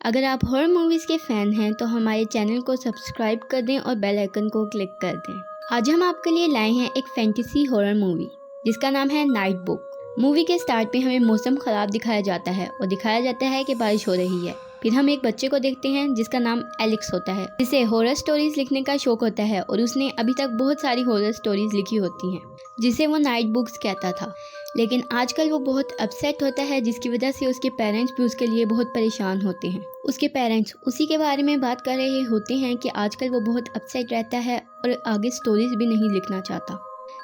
अगर आप horror movies के फ़ैन हैं तो हमारे चैनल को सब्सक्राइब कर दें और बेल आइकन को क्लिक कर दें। आज हम आपके लिए लाए हैं एक फैंटेसी हॉरर मूवी जिसका नाम है नाइट बुक। मूवी के स्टार्ट पे हमें मौसम ख़राब दिखाया जाता है और दिखाया जाता है कि बारिश हो रही है। फिर हम एक बच्चे को देखते हैं जिसका नाम एलेक्स होता है, जिसे हॉरर स्टोरीज लिखने का शौक होता है और उसने अभी तक बहुत सारी हॉरर स्टोरीज लिखी होती हैं जिसे वो नाइट बुक्स कहता था। लेकिन आजकल वो बहुत अपसेट होता है जिसकी वजह से उसके पेरेंट्स भी उसके लिए बहुत परेशान होते हैं। उसके पेरेंट्स उसी के बारे में बात कर रहे होते हैं कि आजकल वो बहुत अपसेट रहता है और आगे स्टोरीज भी नहीं लिखना चाहता।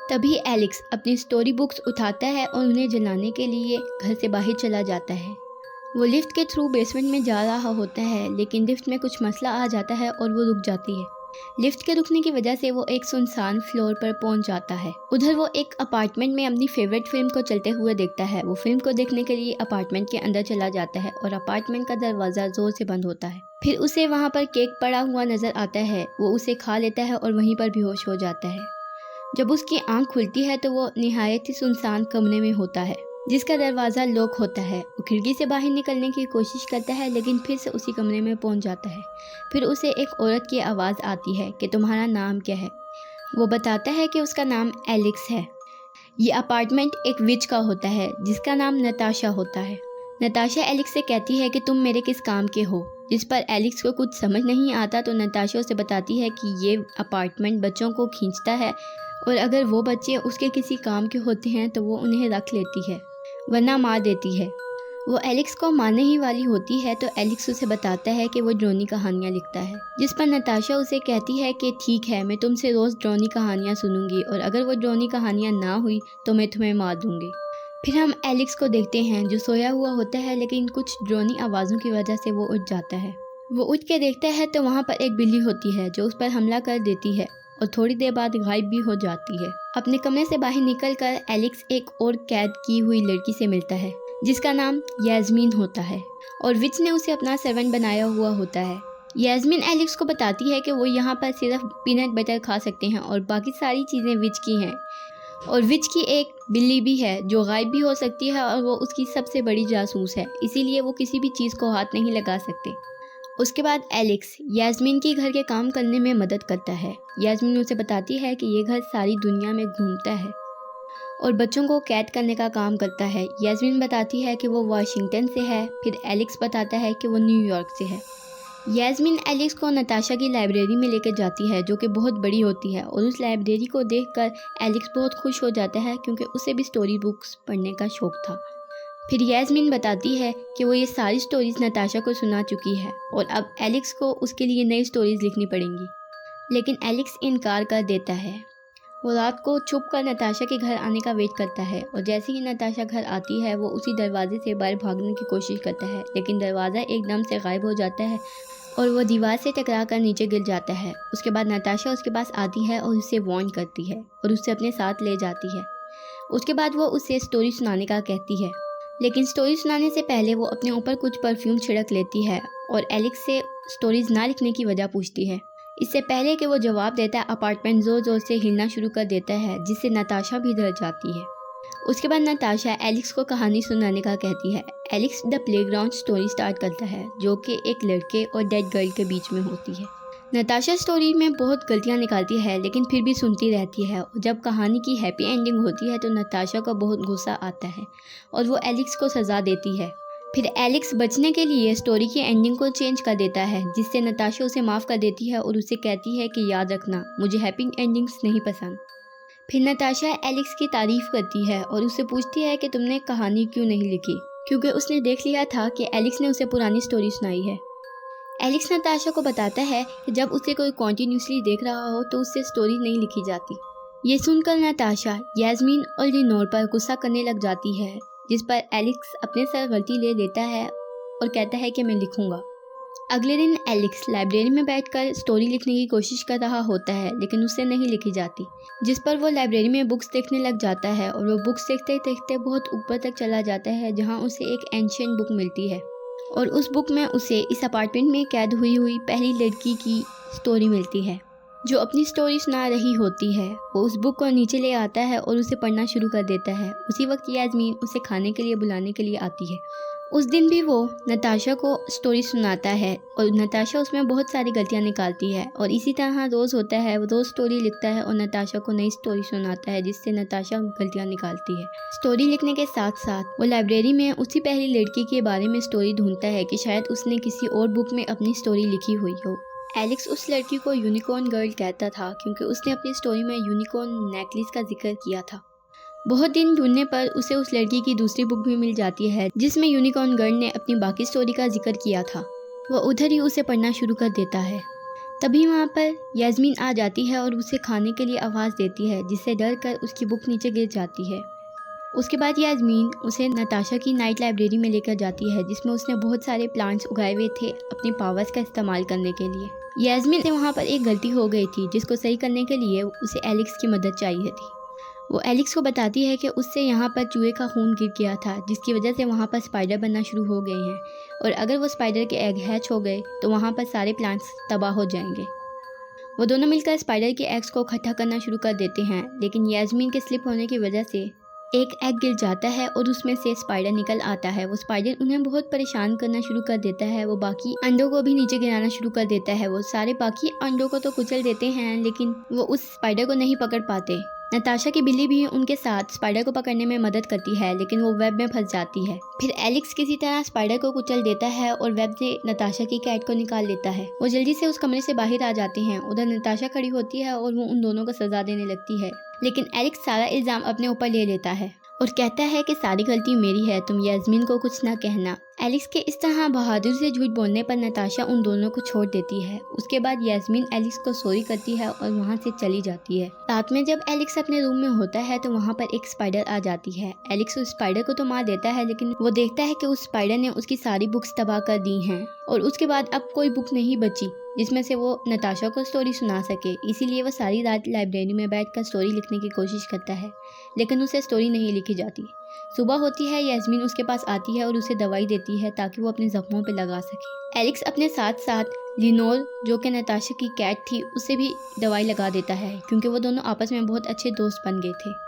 तभी एलेक्स अपनी स्टोरी बुक्स उठाता है और उन्हें जलाने के लिए घर से बाहर चला जाता है। वो लिफ्ट के थ्रू बेसमेंट में जा रहा होता है, लेकिन लिफ्ट में कुछ मसला आ जाता है और वो रुक जाती है। लिफ्ट के रुकने की वजह से वो एक सुनसान फ्लोर पर पहुंच जाता है। उधर वो एक अपार्टमेंट में अपनी फेवरेट फिल्म को चलते हुए देखता है। वो फिल्म को देखने के लिए अपार्टमेंट के अंदर चला जाता है और अपार्टमेंट का दरवाज़ा जोर से बंद होता है। फिर उसे वहाँ पर केक पड़ा हुआ नजर आता है। वो उसे खा लेता है और वहीं पर बेहोश हो जाता है। जब उसकी आंख खुलती है तो वो निहायत ही सुनसान कमरे में होता है जिसका दरवाज़ा लॉक होता है। वो खिड़की से बाहर निकलने की कोशिश करता है लेकिन फिर से उसी कमरे में पहुंच जाता है। फिर उसे एक औरत की आवाज़ आती है कि तुम्हारा नाम क्या है। वो बताता है कि उसका नाम एलेक्स है। ये अपार्टमेंट एक विच का होता है जिसका नाम नताशा होता है। नताशा एलेक्स से कहती है कि तुम मेरे किस काम के हो, जिस पर एलेक्स को कुछ समझ नहीं आता। तो नताशा उसे बताती है कि ये अपार्टमेंट बच्चों को खींचता है और अगर वो बच्चे उसके किसी काम के होते हैं तो वो उन्हें रख लेती है वरना मार देती है। वो एलेक्स को मारने ही वाली होती है तो एलेक्स उसे बताता है कि वो ड्रोनी कहानियाँ लिखता है, जिस पर नताशा उसे कहती है कि ठीक है, मैं तुमसे रोज़ ड्रोनी कहानियाँ सुनूंगी और अगर वो ड्रोनी कहानियाँ ना हुई तो मैं तुम्हें मार दूंगी। फिर हम एलेक्स को देखते हैं जो सोया हुआ होता है, लेकिन कुछ ड्रोनी आवाज़ों की वजह से वो उठ जाता है। वो उठ के देखता है तो वहाँ पर एक बिल्ली होती है जो उस पर हमला कर देती है और थोड़ी देर बाद गायब भी हो जाती है। अपने कमरे से बाहर निकलकर एलेक्स एक और कैद की हुई लड़की से मिलता है जिसका नाम यास्मीन होता है और विच ने उसे अपना सर्वेंट बनाया हुआ होता है। यास्मीन एलेक्स को बताती है कि वो यहाँ पर सिर्फ पीनट बटर खा सकते हैं और बाकी सारी चीज़ें विच की हैं और विच की एक बिल्ली भी है जो गायब भी हो सकती है और वो उसकी सबसे बड़ी जासूस है, इसीलिए वो किसी भी चीज़ को हाथ नहीं लगा सकते। उसके बाद एलेक्स यास्मीन की घर के काम करने में मदद करता है। यास्मीन उसे बताती है कि ये घर सारी दुनिया में घूमता है और बच्चों को कैद करने का काम करता है। यास्मीन बताती है कि वो वाशिंगटन से है। फिर एलेक्स बताता है कि वो न्यूयॉर्क से है। यास्मीन एलेक्स को नताशा की लाइब्रेरी में लेकर जाती है जो कि बहुत बड़ी होती है और उस लाइब्रेरी को देखकर एलेक्स बहुत खुश हो जाता है क्योंकि उसे भी स्टोरी बुक्स पढ़ने का शौक था। फिर यास्मीन बताती है कि वो ये सारी स्टोरीज नताशा को सुना चुकी है और अब एलेक्स को उसके लिए नई स्टोरीज लिखनी पड़ेंगी, लेकिन एलेक्स इनकार कर देता है। वो रात को छुप कर नताशा के घर आने का वेट करता है और जैसे ही नताशा घर आती है वो उसी दरवाजे से बाहर भागने की कोशिश करता है, लेकिन दरवाज़ा एकदम से गायब हो जाता है और वो दीवार से टकरा कर नीचे गिर जाता है। उसके बाद नताशा उसके पास आती है और उसे वार्न करती है और उसे अपने साथ ले जाती है। उसके बाद वो उसे स्टोरी सुनाने का कहती है, लेकिन स्टोरी सुनाने से पहले वो अपने ऊपर कुछ परफ्यूम छिड़क लेती है और एलेक्स से स्टोरीज ना लिखने की वजह पूछती है। इससे पहले कि वो जवाब देता है, अपार्टमेंट ज़ोर ज़ोर से हिलना शुरू कर देता है जिससे नताशा भी डर जाती है। उसके बाद नताशा एलेक्स को कहानी सुनाने का कहती है। Alex the playground story start करता है जो कि एक लड़के और डेड गर्ल के बीच में होती है। नताशा स्टोरी में बहुत गलतियां निकालती है लेकिन फिर भी सुनती रहती है और जब कहानी की हैप्पी एंडिंग होती है तो नताशा को बहुत गुस्सा आता है और वो एलेक्स को सज़ा देती है। फिर एलेक्स बचने के लिए स्टोरी की एंडिंग को चेंज कर देता है जिससे नताशा उसे माफ़ कर देती है और उसे कहती है कि याद रखना, मुझे हैप्पी एंडिंग्स नहीं पसंद। फिर नताशा एलेक्स की तारीफ़ करती है और उससे पूछती है कि तुमने कहानी क्यों नहीं लिखी, क्योंकि उसने देख लिया था कि एलेक्स ने उसे पुरानी स्टोरी सुनाई है। एलेक्स नताशा को बताता है कि जब उसे कोई कॉन्टीन्यूसली देख रहा हो तो उससे स्टोरी नहीं लिखी जाती। ये सुनकर नताशा यास्मीन और लिनोर पर गुस्सा करने लग जाती है, जिस पर एलेक्स अपने सर गलती ले लेता है और कहता है कि मैं लिखूंगा। अगले दिन एलेक्स लाइब्रेरी में बैठकर स्टोरी लिखने की कोशिश कर रहा होता है लेकिन उससे नहीं लिखी जाती, जिस पर वो लाइब्रेरी में बुक्स देखने लग जाता है और वो बुक्स देखते देखते बहुत ऊपर तक चला जाता है जहाँ उसे एक एंशिएंट बुक मिलती है और उस बुक में उसे इस अपार्टमेंट में कैद हुई पहली लड़की की स्टोरी मिलती है जो अपनी स्टोरी सुना रही होती है। वो उस बुक को नीचे ले आता है और उसे पढ़ना शुरू कर देता है। उसी वक्त यास्मीन उसे खाने के लिए बुलाने के लिए आती है। उस दिन भी वो नताशा को स्टोरी सुनाता है और नताशा उसमें बहुत सारी गलतियाँ निकालती है और इसी तरह रोज़ होता है, वो रोज़ स्टोरी लिखता है और नताशा को नई स्टोरी सुनाता है जिससे नताशा गलतियाँ निकालती है। स्टोरी लिखने के साथ साथ वो लाइब्रेरी में उसी पहली लड़की के बारे में स्टोरी ढूंढता है कि शायद उसने किसी और बुक में अपनी स्टोरी लिखी हुई हो। एलेक्स उस लड़की को यूनिकॉर्न गर्ल कहता था क्योंकि उसने अपनी स्टोरी में यूनिकॉर्न नेकलेस का जिक्र किया था। बहुत दिन ढूंढने पर उसे उस लड़की की दूसरी बुक भी मिल जाती है जिसमें यूनिकॉर्न गर्ल ने अपनी बाकी स्टोरी का जिक्र किया था। वह उधर ही उसे पढ़ना शुरू कर देता है। तभी वहाँ पर यास्मीन आ जाती है और उसे खाने के लिए आवाज़ देती है जिससे डर कर उसकी बुक नीचे गिर जाती है। उसके बाद यास्मीन उसे नताशा की नाइट लाइब्रेरी में लेकर जाती है जिसमें उसने बहुत सारे प्लांट्स उगाए हुए थे अपनी पावर्स का इस्तेमाल करने के लिए। यास्मीन से वहाँ पर एक गलती हो गई थी जिसको सही करने के लिए उसे एलेक्स की मदद चाहिए थी। वो एलेक्स को बताती है कि उससे यहाँ पर चूहे का खून गिर गया था जिसकी वजह से वहाँ पर स्पाइडर बनना शुरू हो गए हैं और अगर वो स्पाइडर के एग हैच हो गए तो वहाँ पर सारे प्लांट्स तबाह हो जाएंगे। वो दोनों मिलकर स्पाइडर के एग्स को इकट्ठा करना शुरू कर देते हैं, लेकिन यास्मीन के स्लिप होने की वजह से एक एग गिर जाता है और उसमें से स्पाइडर निकल आता है। वो स्पाइडर उन्हें बहुत परेशान करना शुरू कर देता है। वो बाकी अंडों को भी नीचे गिराना शुरू कर देता है। वो सारे बाकी अंडों को तो कुचल देते हैं लेकिन वो उस स्पाइडर को नहीं पकड़ पाते। नताशा की बिल्ली भी उनके साथ स्पाइडर को पकड़ने में मदद करती है लेकिन वो वेब में फंस जाती है। फिर एलेक्स किसी तरह स्पाइडर को कुचल देता है और वेब से नताशा की कैट को निकाल लेता है। वो जल्दी से उस कमरे से बाहर आ जाते हैं। उधर नताशा खड़ी होती है और वो उन दोनों को सजा देने लगती है, लेकिन एलेक्स सारा इल्जाम अपने ऊपर ले लेता है और कहता है कि सारी गलती मेरी है, तुम यास्मीन को कुछ ना कहना। एलेक्स के इस तरह बहादुर से झूठ बोलने पर नताशा उन दोनों को छोड़ देती है। उसके बाद यास्मीन एलेक्स को सॉरी करती है और वहाँ से चली जाती है। रात में जब एलेक्स अपने रूम में होता है तो वहाँ पर एक स्पाइडर आ जाती है। एलेक्स उस स्पाइडर को तो मार देता है लेकिन वो देखता है कि उस स्पाइडर ने उसकी सारी बुक्स तबाह कर दी हैं और उसके बाद अब कोई बुक नहीं बची जिसमें से वो नताशा को स्टोरी सुना सके। इसीलिए वो सारी रात लाइब्रेरी में बैठकर स्टोरी लिखने की कोशिश करता है लेकिन उसे स्टोरी नहीं लिखी जाती। सुबह होती है, यास्मीन उसके पास आती है और उसे दवाई देती है ताकि वो अपने जख्मों पर लगा सके। एलेक्स अपने साथ साथ लिनोर जो कि नताशा की कैट थी उसे भी दवाई लगा देता है क्योंकि वो दोनों आपस में बहुत अच्छे दोस्त बन गए थे।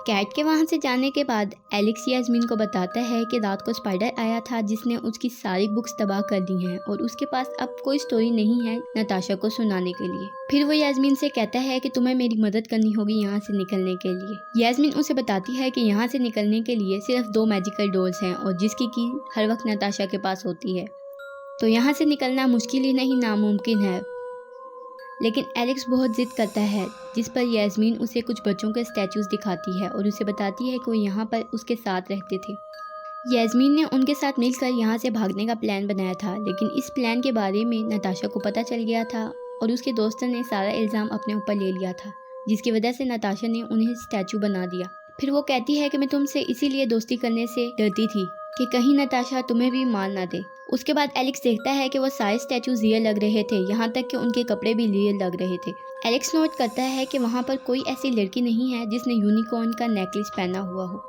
कैट के वहाँ से जाने के बाद एलेक्स यास्मीन को बताता है कि रात को स्पाइडर आया था जिसने उसकी सारी बुक्स तबाह कर दी हैं और उसके पास अब कोई स्टोरी नहीं है नताशा को सुनाने के लिए। फिर वो यास्मीन से कहता है कि तुम्हें मेरी मदद करनी होगी यहाँ से निकलने के लिए। यास्मीन उसे बताती है कि यहाँ से निकलने के लिए सिर्फ 2 मैजिकल डोर्स हैं और जिसकी की हर वक्त नताशा के पास होती है, तो यहाँ से निकलना मुश्किल ही नहीं नामुमकिन है। लेकिन एलेक्स बहुत जिद करता है जिस पर यास्मीन उसे कुछ बच्चों के स्टैचूज दिखाती है और उसे बताती है कि वो यहाँ पर उसके साथ रहते थे। यास्मीन ने उनके साथ मिलकर यहाँ से भागने का प्लान बनाया था लेकिन इस प्लान के बारे में नताशा को पता चल गया था और उसके दोस्तों ने सारा इल्ज़ाम अपने ऊपर ले लिया था जिसकी वजह से नताशा ने उन्हें स्टैचू बना दिया। फिर वो कहती है कि मैं तुमसे इसीलिए दोस्ती करने से डरती थी कि कहीं नताशा तुम्हें भी मार ना दे। उसके बाद एलेक्स देखता है कि वो सारे स्टैचूज रियल लग रहे थे, यहाँ तक कि उनके कपड़े भी रियल लग रहे थे। एलेक्स नोट करता है कि वहाँ पर कोई ऐसी लड़की नहीं है जिसने यूनिकॉर्न का नेकलेस पहना हुआ हो,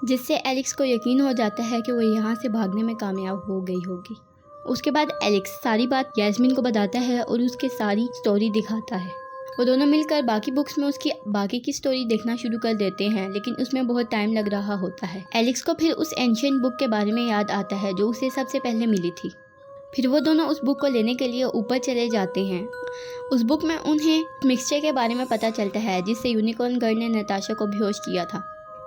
जिससे एलेक्स को यकीन हो जाता है कि वो यहाँ से भागने में कामयाब हो गई होगी। उसके बाद एलेक्स सारी बात यास्मीन को बताता है और उसके सारी स्टोरी दिखाता है। वो दोनों मिलकर बाकी बुक्स में उसकी बाकी की स्टोरी देखना शुरू कर देते हैं लेकिन उसमें बहुत टाइम लग रहा होता है। एलेक्स को फिर उस एंशिएंट बुक के बारे में याद आता है जो उसे सबसे पहले मिली थी। फिर वो दोनों उस बुक को लेने के लिए ऊपर चले जाते हैं। उस बुक में उन्हें मिक्सचर के बारे में पता चलता है जिससे यूनिकॉर्न गर्ल ने नताशा को बेहोश किया था,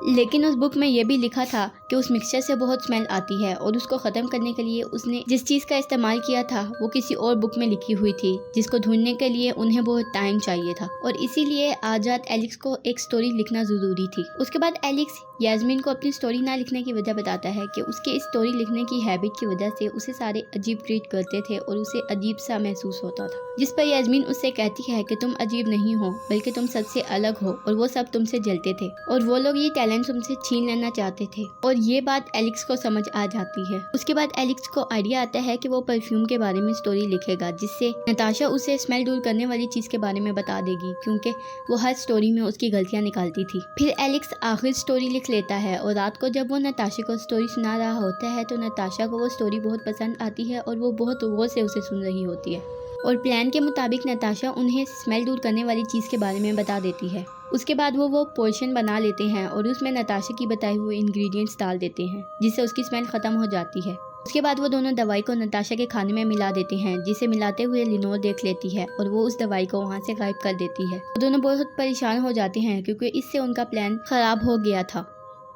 लेकिन उस बुक में यह भी लिखा था कि उस मिक्सचर से बहुत स्मेल आती है और उसको ख़त्म करने के लिए उसने जिस चीज़ का इस्तेमाल किया था वो किसी और बुक में लिखी हुई थी जिसको ढूंढने के लिए उन्हें बहुत टाइम चाहिए था और इसीलिए आज रात एलेक्स को एक स्टोरी लिखना ज़रूरी थी। उसके बाद एलेक्स यास्मीन को अपनी स्टोरी ना लिखने की वजह बताता है कि उसके इस स्टोरी लिखने की हैबिट की वजह से उसे सारे अजीब ट्रीट करते थे और उसे अजीब सा महसूस होता था, जिस पर यास्मीन उससे कहती है कि तुम अजीब नहीं हो बल्कि तुम सबसे अलग हो और वो सब तुमसे जलते थे और वो लोग ये टैलेंट तुमसे छीन लेना चाहते थे। और ये बात एलेक्स को समझ आ जाती है। उसके बाद एलेक्स को आइडिया आता है कि वो परफ्यूम के बारे में स्टोरी लिखेगा जिससे नताशा उसे स्मेल दूर करने वाली चीज के बारे में बता देगी क्योंकि वो हर स्टोरी में उसकी गलतियां निकालती थी। फिर एलेक्स आखिर स्टोरी लिख लेता है और रात को जब वो नताशा को स्टोरी सुना रहा होता है तो नताशा को वो स्टोरी बहुत पसंद आती है और वो बहुत गौर से उसे सुन रही होती है और प्लान के मुताबिक नताशा उन्हें स्मेल दूर करने वाली चीज़ के बारे में बता देती है। उसके बाद वो पोर्शन बना लेते हैं और उसमें नताशा की बताए हुए इंग्रेडिएंट्स डाल देते हैं, जिससे उसकी स्मेल ख़त्म हो जाती है। उसके बाद वो दोनों दवाई को नताशा के खाने में मिला देते हैं, जिसे मिलाते हुए लिनोर देख लेती है और वो उस दवाई को वहाँ से गायब कर देती है। वो दोनों बहुत परेशान हो जाते हैं क्योंकि इससे उनका प्लान ख़राब हो गया था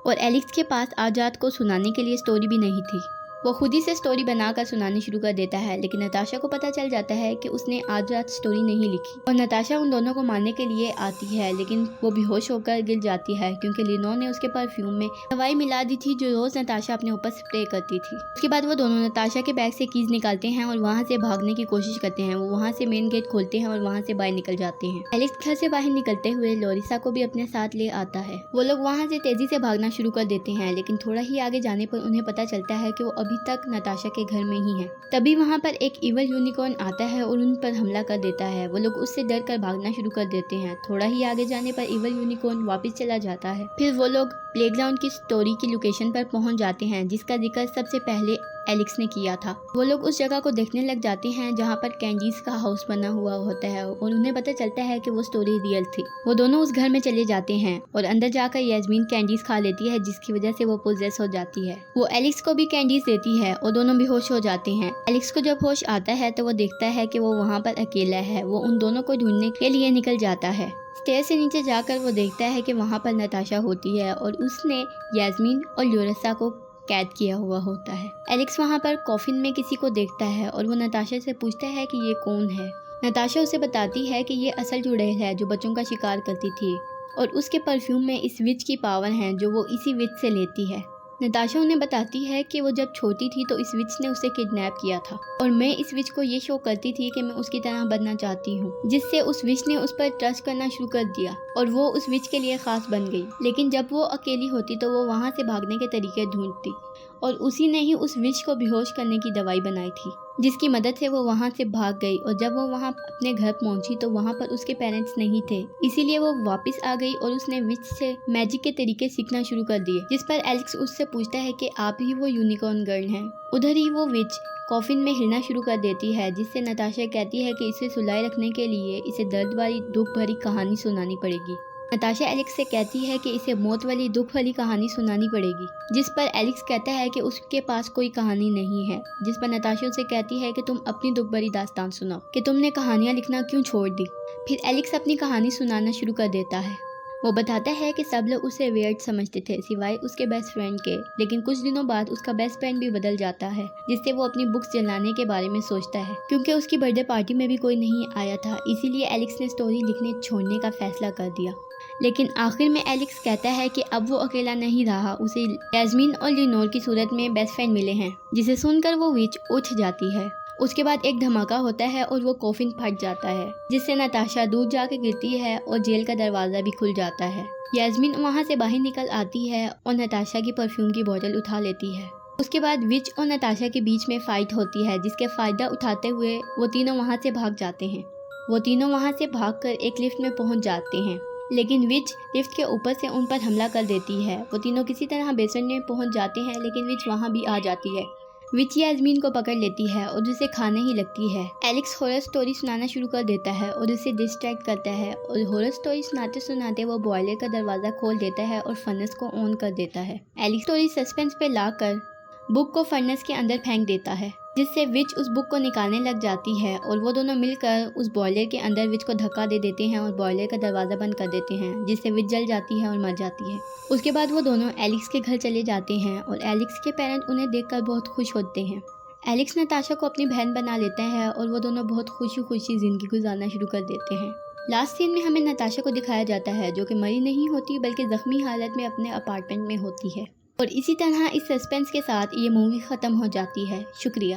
और एलेक्स के पास आजाद को सुनाने के लिए स्टोरी भी नहीं थी। वो खुद ही से स्टोरी बनाकर सुनानी शुरू कर देता है, लेकिन नताशा को पता चल जाता है कि उसने आजाद स्टोरी नहीं लिखी और नताशा उन दोनों को मारने के लिए आती है, लेकिन वो बेहोश होकर गिर जाती है क्योंकि लिनोर ने उसके परफ्यूम में दवाई मिला दी थी जो रोज नताशा अपने ऊपर स्प्रे करती थी। उसके बाद वो दोनों नताशा के बैग से कीज निकालते हैं और वहाँ से भागने की कोशिश करते हैं। वो वहाँ से मेन गेट खोलते हैं और वहाँ से बाहर निकल जाते हैं। एलेक्स घर से बाहर निकलते हुए लोरिसा को भी अपने साथ ले आता है। वो लोग वहाँ से तेजी से भागना शुरू कर देते हैं, लेकिन थोड़ा ही आगे जाने पर उन्हें पता चलता है कि वो अभी तक नताशा के घर में ही है। तभी वहाँ पर एक इवल यूनिकॉर्न आता है और उन पर हमला कर देता है। वो लोग उससे डर कर भागना शुरू कर देते हैं। थोड़ा ही आगे जाने पर इवल यूनिकॉर्न वापस चला जाता है। फिर वो लोग प्लेग्राउंड की स्टोरी की लोकेशन पर पहुंच जाते हैं, जिसका जिक्र सबसे पहले एलेक्स ने किया था। वो लोग उस जगह को देखने लग जाते हैं जहाँ पर कैंडीज का हाउस बना हुआ होता है और उन्हें पता चलता है कि वो स्टोरी रियल थी। वो दोनों उस घर में चले जाते हैं और अंदर जाकर यास्मीन कैंडीज खा लेती है, जिसकी वजह से वो पोजेस हो जाती है। वो एलेक्स को भी कैंडीज देती है और दोनों बेहोश हो जाते हैं। एलेक्स को जब होश आता है तो वो देखता है कि वो वहाँ पर अकेला है। वो उन दोनों को ढूंढने के लिए निकल जाता है। स्टेयर से नीचे जाकर वो देखता है कि वहाँ पर नताशा होती है और उसने यास्मीन और लोरिसा को कैद किया हुआ होता है। एलेक्स वहाँ पर कॉफिन में किसी को देखता है और वो नताशा से पूछता है कि ये कौन है। नताशा उसे बताती है कि ये असल चुड़ैल है जो बच्चों का शिकार करती थी और उसके परफ्यूम में इस विच की पावर है जो वो इसी विच से लेती है। नताशा उन्हें बताती है कि वो जब छोटी थी तो इस विच ने उसे किडनैप किया था और मैं इस विच को ये शो करती थी कि मैं उसकी तरह बनना चाहती हूँ, जिससे उस विच ने उस पर ट्रस्ट करना शुरू कर दिया और वो उस विच के लिए खास बन गई। लेकिन जब वो अकेली होती तो वो वहाँ से भागने के तरीके ढूंढती और उसी ने ही उस विच को बेहोश करने की दवाई बनाई थी, जिसकी मदद से वो वहाँ से भाग गई। और जब वो वहाँ अपने घर पहुँची तो वहाँ पर उसके पेरेंट्स नहीं थे, इसीलिए वो वापस आ गई और उसने विच से मैजिक के तरीके सीखना शुरू कर दिए, जिस पर एलेक्स उससे पूछता है कि आप ही वो यूनिकॉर्न गर्ल हैं। उधर ही वो विच कॉफिन में हिलना शुरू कर देती है, जिससे नताशा कहती है कि इसे सुलाए रखने के लिए इसे दर्द वाली दुख भरी कहानी सुनानी पड़ेगी। नताशा एलेक्स से कहती है कि इसे मौत वाली दुख वाली कहानी सुनानी पड़ेगी, जिस पर एलेक्स कहता है कि उसके पास कोई कहानी नहीं है। जिस पर नताशा उसे कहती है कि तुम अपनी दुख भरी दास्तान सुनाओ, कि तुमने कहानियाँ लिखना क्यों छोड़ दी। फिर एलेक्स अपनी कहानी सुनाना शुरू कर देता है। वो बताता है कि सब लोग उसे वियर्ड समझते थे सिवाय उसके बेस्ट फ्रेंड के, लेकिन कुछ दिनों बाद उसका बेस्ट फ्रेंड भी बदल जाता है, जिससे वो अपनी बुक्स जलाने के बारे में सोचता है। क्योंकि उसकी बर्थडे पार्टी में भी कोई नहीं आया था, इसीलिए एलेक्स ने स्टोरी लिखने छोड़ने का फैसला कर दिया। लेकिन आखिर में एलेक्स कहता है कि अब वो अकेला नहीं रहा, उसे यास्मीन और लिनोर की सूरत में बेस्ट फ्रेंड मिले हैं, जिसे सुनकर वो विच उठ जाती है। उसके बाद एक धमाका होता है और वो कॉफिन फट जाता है, जिससे नताशा दूर जाके गिरती है और जेल का दरवाज़ा भी खुल जाता है। यास्मीन वहाँ से बाहर निकल आती है और नताशा की परफ्यूम की बोतल उठा लेती है। उसके बाद विच और नताशा के बीच में फाइट होती है, जिसके फ़ायदा उठाते हुए वो तीनों वहाँ से भाग जाते हैं। वो तीनों वहाँ से भागकर एक लिफ्ट में पहुँच जाते हैं, लेकिन विच लिफ्ट के ऊपर से उन पर हमला कर देती है। वो तीनों किसी तरह बेसमेंट में पहुँच जाते हैं, लेकिन विच वहाँ भी आ जाती है। विच यास्मीन को पकड़ लेती है और उसे खाने ही लगती है। एलेक्स हॉरर स्टोरी सुनाना शुरू कर देता है और उसे डिस्ट्रैक्ट करता है और हॉरर स्टोरी सुनाते सुनाते वो बॉयलर का दरवाज़ा खोल देता है और फर्नेस को ऑन कर देता है। एलेक्स स्टोरी सस्पेंस पे लाकर बुक को फर्नेस के अंदर फेंक देता है, जिससे विच उस बुक को निकालने लग जाती है और वो दोनों मिलकर उस बॉयलर के अंदर विच को धक्का दे देते हैं और बॉयलर का दरवाज़ा बंद कर देते हैं, जिससे विच जल जाती है और मर जाती है। उसके बाद वो दोनों एलेक्स के घर चले जाते हैं और एलेक्स के पेरेंट उन्हें देखकर बहुत खुश होते हैं। एलेक्स नताशा को अपनी बहन बना लेता है और वो दोनों बहुत खुशी खुशी ज़िंदगी गुजारना शुरू कर देते हैं। लास्ट सीन में हमें नताशा को दिखाया जाता है, जो कि मरी नहीं होती बल्कि ज़ख्मी हालत में अपने अपार्टमेंट में होती है। और इसी तरह इस सस्पेंस के साथ ये मूवी ख़त्म हो जाती है। शुक्रिया।